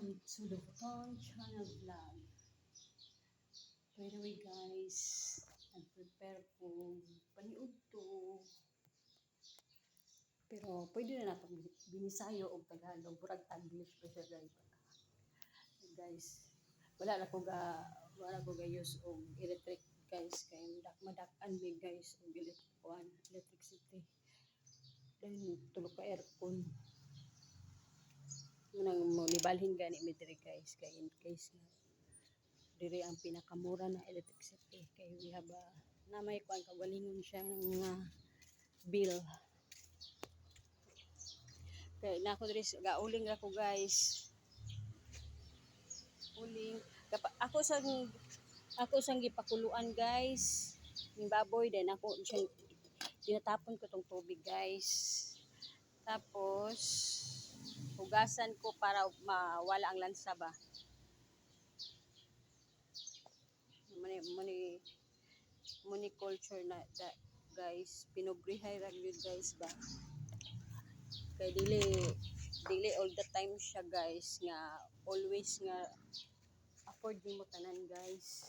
welcome to the Photon Channel Vlog. By the way guys, nag-prepare po paniud to. Pero pwede na natin binisayo o Tagalog. Burag Taglish pa siya guys. Guys, wala ko ga use og electric guys. Kaya madak-an mi guys og electricity. Then tulog ka aircon. Nang mo nibalhin gani mi diri guys kay in case na diri ang pinakamura na electricity kay we have na may kuan kagalingon siya ng mga bill kay nako diri gauling ra ko guys uling ako sang gipakuluan guys ng baboy din ako siyang tinatapon ko tong tubig guys tapos hugasan ko para mawala ang lansa ba. Muni culture na da, guys pinobrihay ra gyud guys ba kay dili all the time siya guys nga always nga afford mo tanan guys.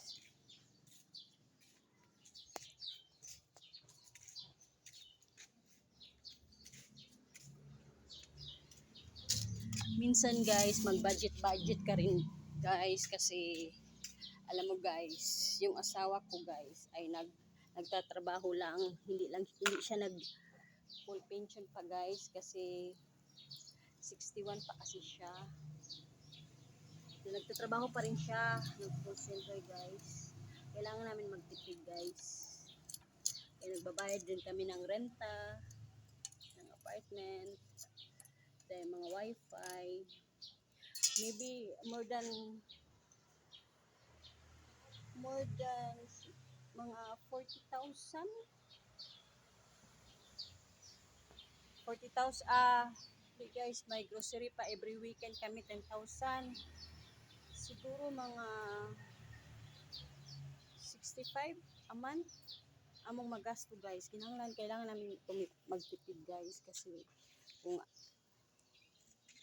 Minsan guys mag-budget ka rin guys kasi alam mo guys yung asawa ko guys ay nagtatrabaho lang hindi siya nag full pension pa guys kasi 61 pa kasi siya. So, nagtatrabaho pa rin siya ng full pension guys. Kailangan namin magtipid guys. Kaya nagbabayad din kami ng renta ng apartment, then mga wifi, maybe more than mga 40,000 guys, may grocery pa every weekend kami 10,000 siguro mga 65 a month among magasto guys. Kailangan namin magtipid guys kasi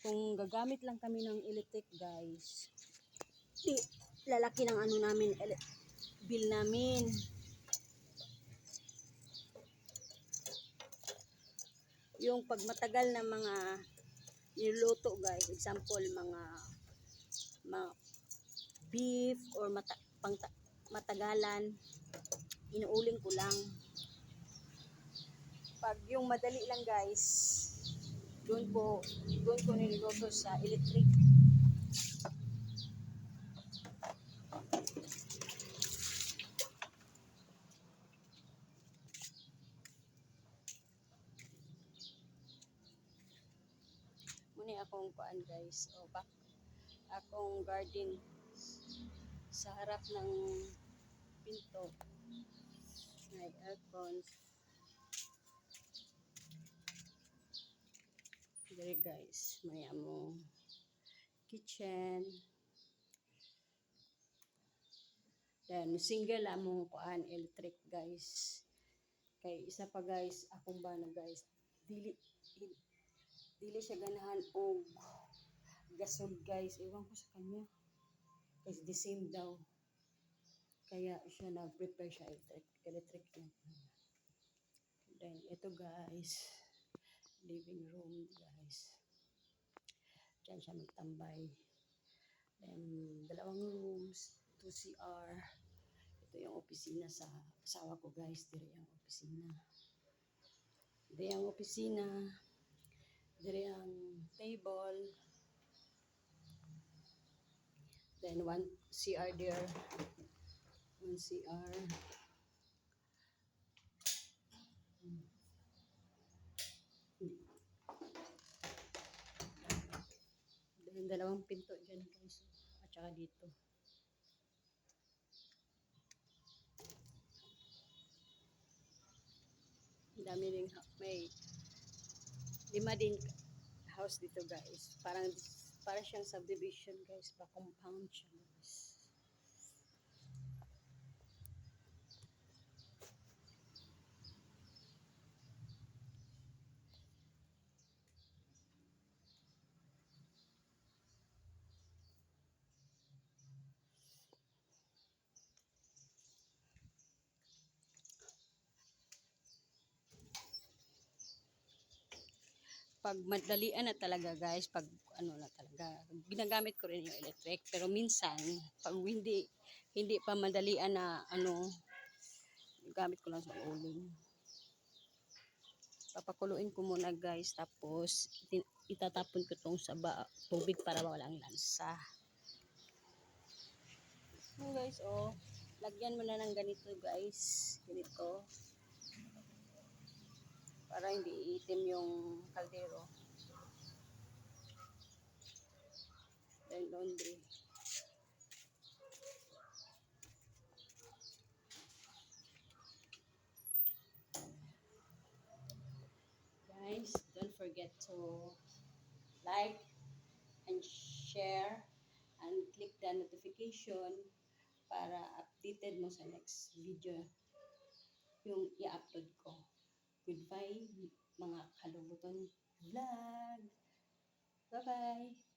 kung gagamit lang kami ng electric guys lalaki ng ano namin bill namin. Yung pag matagal na mga niluto guys, example mga beef or matagalan, inuuling ko lang. Pag yung madali lang guys, doon ko niluluto sa electric. Muna akong paan guys, akong garden sa harap ng pinto. May aircon. There guys, may among kitchen. Then single among kuan electric guys. Kay isa pa guys, akong bana guys, dili siya ganahan og gasol guys. Ewan ko sa kanya. Kasi the same daw. Kaya siya nag-prepare siya electric na. Then ito guys, living room guys. Diyan siya magtambay. Then dalawang rooms, 2 CR. Ito yung opisina sa asawa ko guys. Diri ang opisina. Diri ang table. Then 1 CR there. 1 CR. Then dalawang pinto dyan guys. At saka dito. Dami ring may 5 din house dito guys. Para siyang subdivision guys. Pa-compound siya guys. pag madalian na talaga guys, pag ano na talaga, ginagamit ko rin yung electric. Pero minsan, pag hindi pa madalian na ano, gamit ko lang sa uling. Papakuluin ko muna guys, tapos itatapon ko tong sa tubig para walang lansa. So guys, oh, lagyan mo na ng ganito guys, ganito. Para hindi iitim yung kaldero. Then laundry. Guys, don't forget to like and share and click the notification para updated mo sa next video yung i-upload ko. Goodbye mga kalubuton vlog. Bye-bye.